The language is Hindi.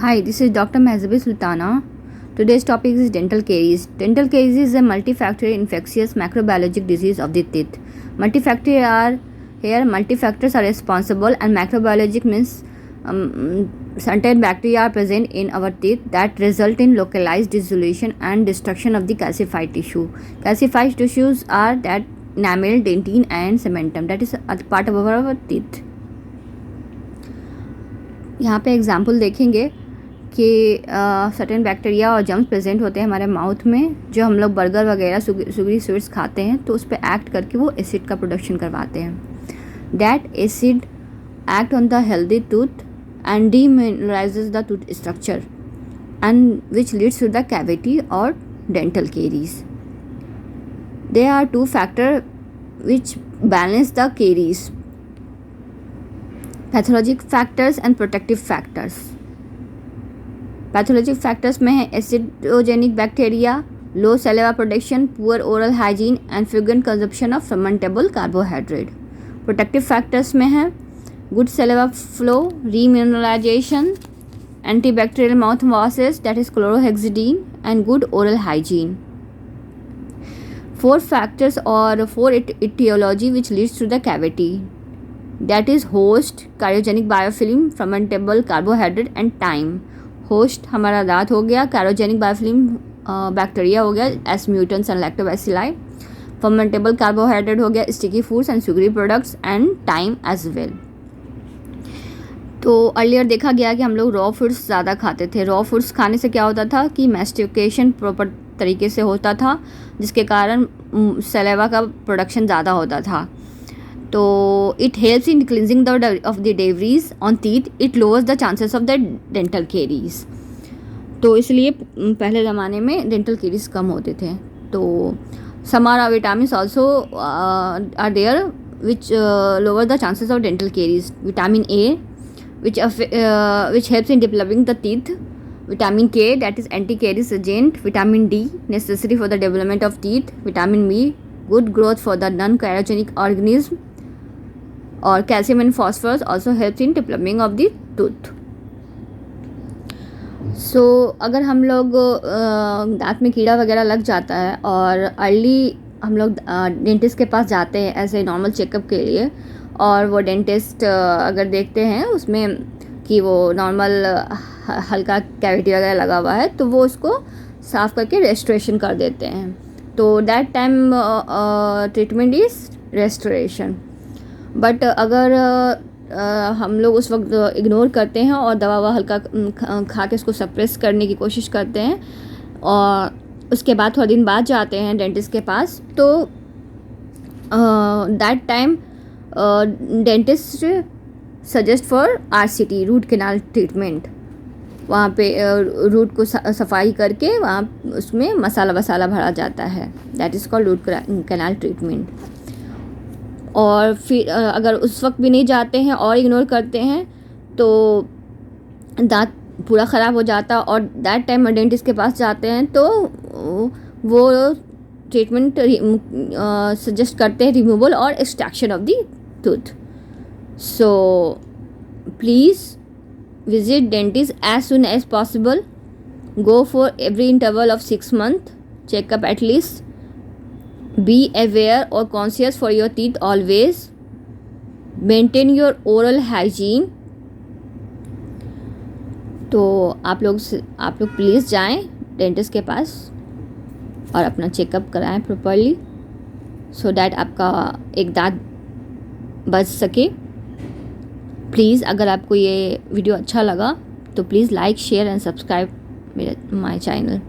Hi, this is Dr. Mehzabi Sultana. Today's topic is dental caries. Dental caries is a multifactorial infectious microbiologic disease of the teeth. Multifactors are responsible, and macrobiologic means certain bacteria are present in our teeth that result in localized dissolution and destruction of the calcified tissue. Calcified tissues are that enamel, dentine and cementum, that is a part of our teeth. यहाँ पे एग्जाम्पल देखेंगे कि सर्टेन बैक्टीरिया और जर्म्स प्रेजेंट होते हैं हमारे माउथ में, जो हम लोग बर्गर वगैरह सुगरी स्वीट्स खाते हैं तो उस पर एक्ट करके वो एसिड का प्रोडक्शन करवाते हैं. That acid act on the healthy tooth and demineralises the tooth structure and which leads to the cavity और dental caries. There are two factors which balance the caries: pathologic factors and protective factors. Pathologic factors में है acidogenic bacteria, low saliva production, poor oral hygiene and frequent consumption of fermentable carbohydrate. Protective factors में है good saliva flow, remineralisation, antibacterial mouth washes that is क्लोरोहेक्सिडीन and good oral hygiene. Four factors और four etiology which leads to the cavity, that is host, cryogenic biofilm, fermentable carbohydrate and time. Host हमारा दांत हो गया, cryogenic biofilm बैक्टीरिया हो गया S mutans and lactobacilli, fermentable carbohydrate हो गया sticky foods and sugary products and time as well. तो अर्लियर देखा गया कि हम लोग रॉ फूड्स ज़्यादा खाते थे. रॉ फूड्स खाने से क्या होता था कि मैस्टिकेशन प्रॉपर तरीके से होता था, जिसके कारण सलेवा का प्रोडक्शन ज़्यादा होता था. तो it helps in cleansing of the debris on teeth. It lowers the chances of the dental caries. तो इसलिए पहले ज़माने में डेंटल केरीज कम होते थे. तो some are vitamin also are there which lower the chances of dental caries. Vitamin A which helps in developing the teeth. Vitamin K, that is anti-caries agent. Vitamin D, necessary for the development of teeth. Vitamin B, good growth for the non-cryogenic organism. और calcium and phosphorus also helps in developing of the tooth. So अगर हम लोग दांत में कीड़ा वगैरह लग जाता है और अर्ली हम लोग डेंटिस्ट के पास जाते हैं ऐसे नॉर्मल चेकअप के लिए, और वो डेंटिस्ट अगर देखते हैं उसमें कि वो नॉर्मल हल्का कैविटी वगैरह लगा हुआ है तो वो उसको साफ़ करके रेस्टोरेशन कर देते हैं. तो that time treatment is restoration. But अगर हम लोग उस वक्त इग्नोर करते हैं और दवा हल्का खा के उसको सप्रेस करने की कोशिश करते हैं और उसके बाद थोड़ा दिन बाद जाते हैं डेंटिस्ट के पास, तो that time dentist suggest for RCT, root canal treatment. वहाँ पे रूट को सफाई करके वहाँ उसमें मसाला वसाला भरा जाता है. That is called root canal treatment. और फिर अगर उस वक्त भी नहीं जाते हैं और इग्नोर करते हैं तो दांत पूरा ख़राब हो जाता है, और दैट टाइम डेंटिस्ट के पास जाते हैं तो वो ट्रीटमेंट सजेस्ट करते हैं रिमूवल और extraction of the tooth. So please visit dentist as soon as possible. Go for every interval of 6 months checkup at least. Be aware or conscious for your teeth always. Maintain your oral hygiene. तो आप लोग प्लीज़ जाएं डेंटिस्ट के पास और अपना चेकअप कराएं प्रॉपरली, सो डैट आपका एक दांत बच सके. प्लीज़ अगर आपको ये वीडियो अच्छा लगा तो please like, share and subscribe my channel.